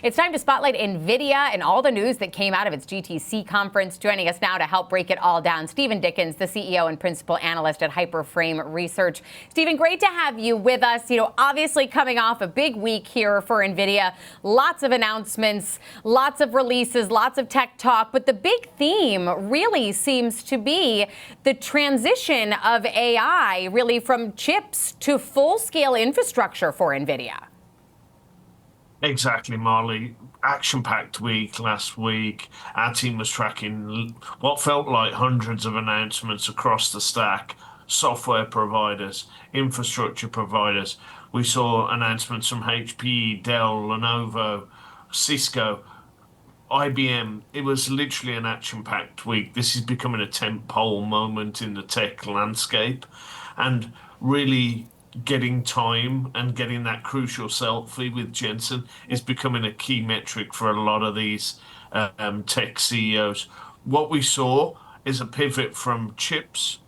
It's time to spotlight Nvidia and all the news that came out of its GTC conference. Joining us now to help break it all down, Steven Dickens, the CEO and principal analyst at Hyperframe Research. Steven, great to have you with us. Obviously coming off a big week here for Nvidia, lots of announcements, lots of releases, lots of tech talk. But the big theme really seems to be the transition of AI, really from chips to full-scale infrastructure for Nvidia. Exactly, Marley. Action-packed week last week. Our team was tracking what felt like hundreds of announcements across the stack. Software providers, infrastructure providers. We saw announcements from HP, Dell, Lenovo, Cisco, IBM. It was literally an action-packed week. This is becoming a tentpole moment in the tech landscape, and really getting time and getting that crucial selfie with Jensen is becoming a key metric for a lot of these tech CEOs. What we saw is a pivot from chips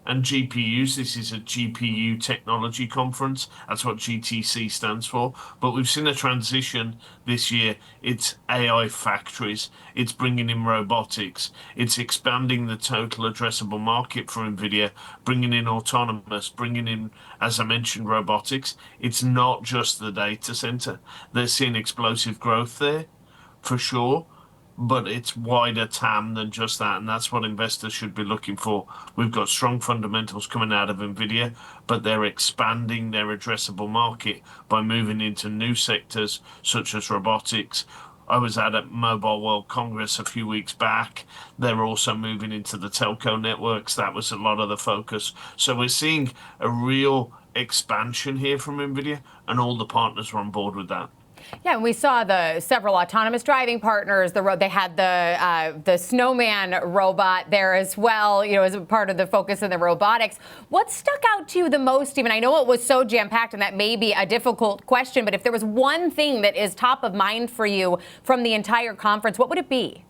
and GPUs. This is a GPU technology conference. That's what GTC stands for. But we've seen a transition this year. It's AI factories. It's bringing in robotics. It's expanding the total addressable market for Nvidia, bringing in autonomous, bringing in, as I mentioned, robotics. It's not just the data center. They're seeing explosive growth there, for sure. But it's wider TAM than just that, and that's what investors should be looking for. We've got strong fundamentals coming out of Nvidia, but they're expanding their addressable market by moving into new sectors such as robotics. I was at Mobile World Congress a few weeks back. They're also moving into the telco networks. That was a lot of the focus. So we're seeing a real expansion here from Nvidia, and all the partners are on board with that. Yeah, and we saw the several autonomous driving partners. They had the snowman robot there as well, as a part of the focus of the robotics. What stuck out to you the most, Stephen? I know it was so jam-packed, and that may be a difficult question, but if there was one thing that is top of mind for you from the entire conference, what would it be?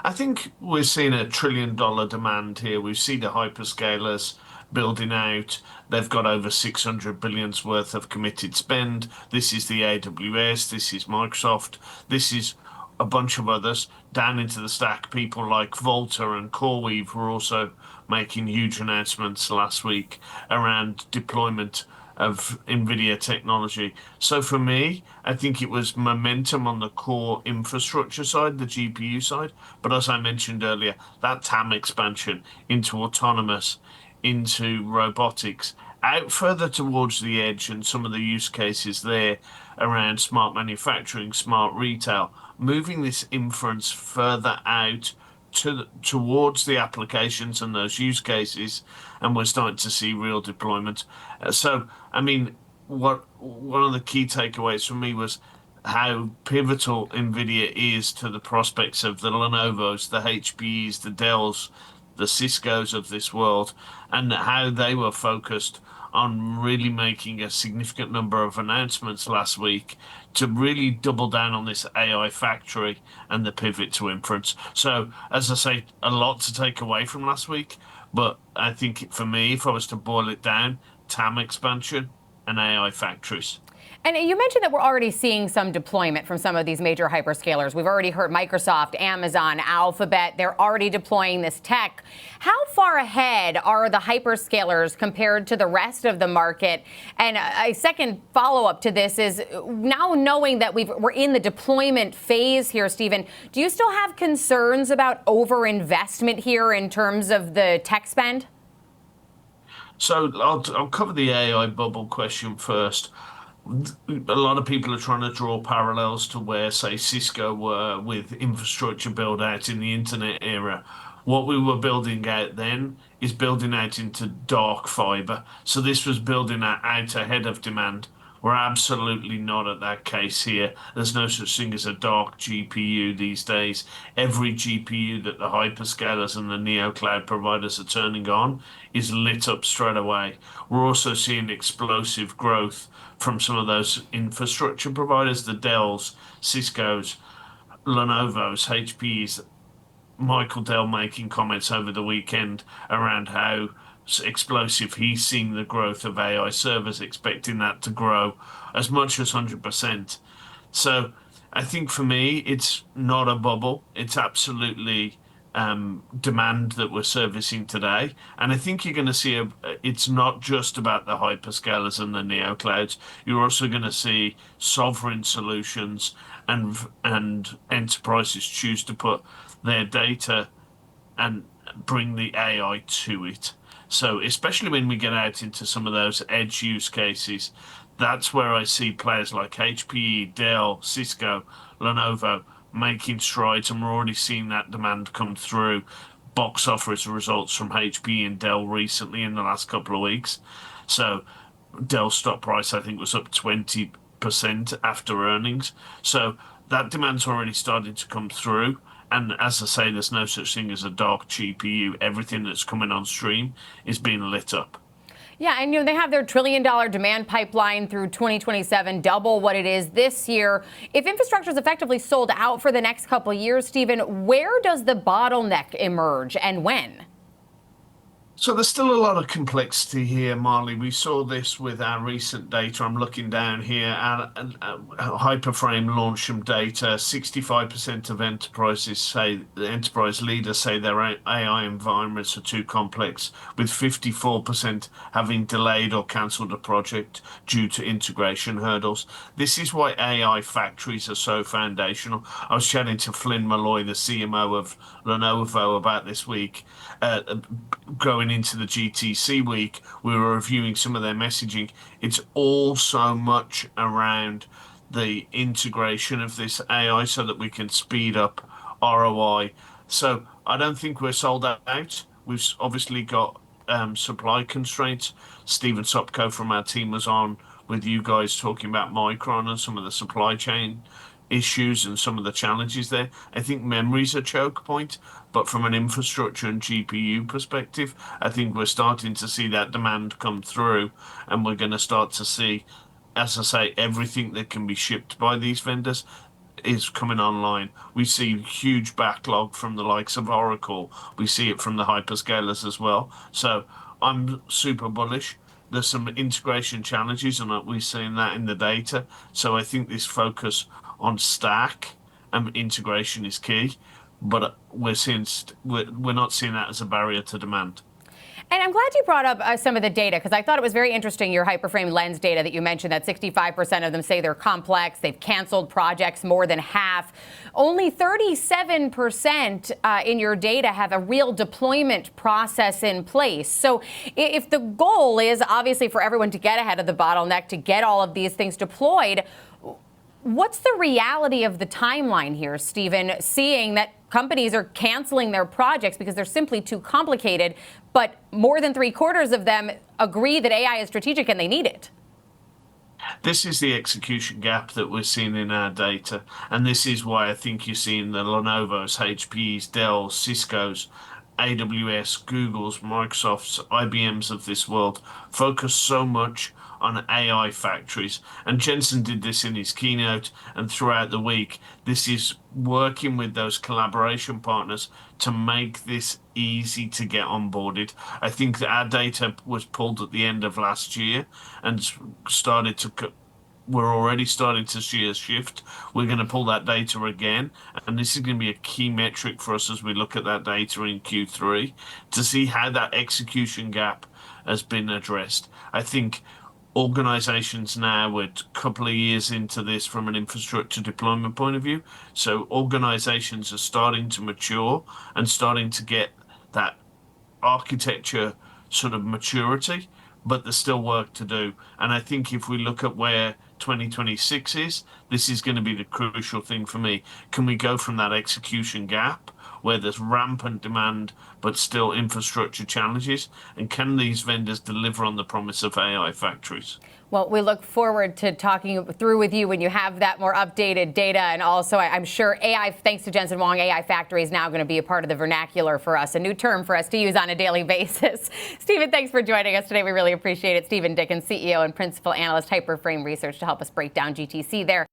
I think we're seeing a $1 trillion demand here. We see the hyperscalers building out. They've got over 600 billions worth of committed spend. This is the AWS, this is Microsoft, this is a bunch of others. Down into the stack, people like Volta and CoreWeave were also making huge announcements last week around deployment of Nvidia technology. So for me, I think it was momentum on the core infrastructure side, the GPU side. But as I mentioned earlier, that TAM expansion into autonomous, into robotics, out further towards the edge, and some of the use cases there around smart manufacturing, smart retail, moving this inference further out towards the applications and those use cases, and we're starting to see real deployment. So, I mean, one of the key takeaways for me was how pivotal Nvidia is to the prospects of the Lenovos, the HPs, the Dells, the Ciscos of this world, and how they were focused on really making a significant number of announcements last week to really double down on this AI factory and the pivot to inference. So, as I say, a lot to take away from last week, but I think for me, if I was to boil it down, TAM expansion and AI factories. And you mentioned that we're already seeing some deployment from some of these major hyperscalers. We've already heard Microsoft, Amazon, Alphabet. They're already deploying this tech. How far ahead are the hyperscalers compared to the rest of the market? And a second follow-up to this is, now knowing that we're in the deployment phase here, Stephen, do you still have concerns about overinvestment here in terms of the tech spend? So I'll cover the AI bubble question first. A lot of people are trying to draw parallels to where, say, Cisco were with infrastructure build out in the internet era. What we were building out then is building out into dark fiber. So this was building out ahead of demand. We're absolutely not at that case here. There's no such thing as a dark GPU these days. Every GPU that the hyperscalers and the neo cloud providers are turning on is lit up straight away. We're also seeing explosive growth from some of those infrastructure providers, the Dells, Cisco's, Lenovo's, HP's. Michael Dell making comments over the weekend around how explosive he's seeing the growth of AI servers, expecting that to grow as much as 100%. So I think for me, it's not a bubble. It's absolutely demand that we're servicing today. And I think you're going to see it's not just about the hyperscalers and the neo clouds. You're also going to see sovereign solutions and enterprises choose to put their data and bring the AI to it. So, especially when we get out into some of those edge use cases, that's where I see players like HPE, Dell, Cisco, Lenovo making strides, and we're already seeing that demand come through box office results from HPE and Dell recently in the last couple of weeks. So, Dell stock price, I think, was up 20% after earnings. So that demand's already started to come through. And as I say, there's no such thing as a dark GPU. Everything that's coming on stream is being lit up. Yeah, and they have their trillion-dollar demand pipeline through 2027, double what it is this year. If infrastructure is effectively sold out for the next couple of years, Stephen, where does the bottleneck emerge and when? So there's still a lot of complexity here, Marley. We saw this with our recent data. I'm looking down here at Hyperframe launched some data. 65% of enterprises say, the enterprise leaders say their AI environments are too complex, with 54% having delayed or cancelled a project due to integration hurdles. This is why AI factories are so foundational. I was chatting to Flynn Malloy, the CMO of Lenovo, about this week, going into the GTC week. We were reviewing some of their messaging. It's all so much around the integration of this AI so that we can speed up ROI. So I don't think we're sold out. We've obviously got supply constraints. Stephen Sopko from our team was on with you guys talking about Micron and some of the supply chain issues and some of the challenges there. I think memory's a choke point, but from an infrastructure and GPU perspective, I think we're starting to see that demand come through, and we're going to start to see, as I say, everything that can be shipped by these vendors is coming online. We see huge backlog from the likes of Oracle. We see it from the hyperscalers as well. So I'm super bullish. There's some integration challenges, and we're seeing that in the data. So I think this focus on stack and integration is key, but we're not seeing that as a barrier to demand. And I'm glad you brought up some of the data, because I thought it was very interesting, your Hyperframe Lens data that you mentioned, that 65% of them say they're complex, they've canceled projects, more than half. Only 37% in your data have a real deployment process in place. So if the goal is obviously for everyone to get ahead of the bottleneck, to get all of these things deployed, what's the reality of the timeline here, Stephen, seeing that companies are canceling their projects because they're simply too complicated, but more than 3/4 of them agree that AI is strategic and they need it? This is the execution gap that we're seeing in our data. And this is why I think you're seeing the Lenovo's, HP's, Dell's, Cisco's, AWS, Google's, Microsoft's, IBM's of this world focus so much on AI factories. And Jensen did this in his keynote and throughout the week. This is working with those collaboration partners to make this easy to get onboarded. I think that our data was pulled at the end of last year and we're already starting to see a shift. We're going to pull that data again, and this is going to be a key metric for us as we look at that data in Q3 to see how that execution gap has been addressed. I think organizations now, we're a couple of years into this from an infrastructure deployment point of view, so organizations are starting to mature and starting to get that architecture sort of maturity, but there's still work to do. And I think if we look at where 2026 is, this is going to be the crucial thing for me. Can we go from that execution gap where there's rampant demand but still infrastructure challenges, and can these vendors deliver on the promise of AI factories? Well, we look forward to talking through with you when you have that more updated data. And also, I'm sure AI, thanks to Jensen Huang, AI Factory is now going to be a part of the vernacular for us, a new term for us to use on a daily basis. Stephen, thanks for joining us today. We really appreciate it. Steven Dickens, CEO and Principal Analyst, Hyperframe Research, to help us break down GTC there.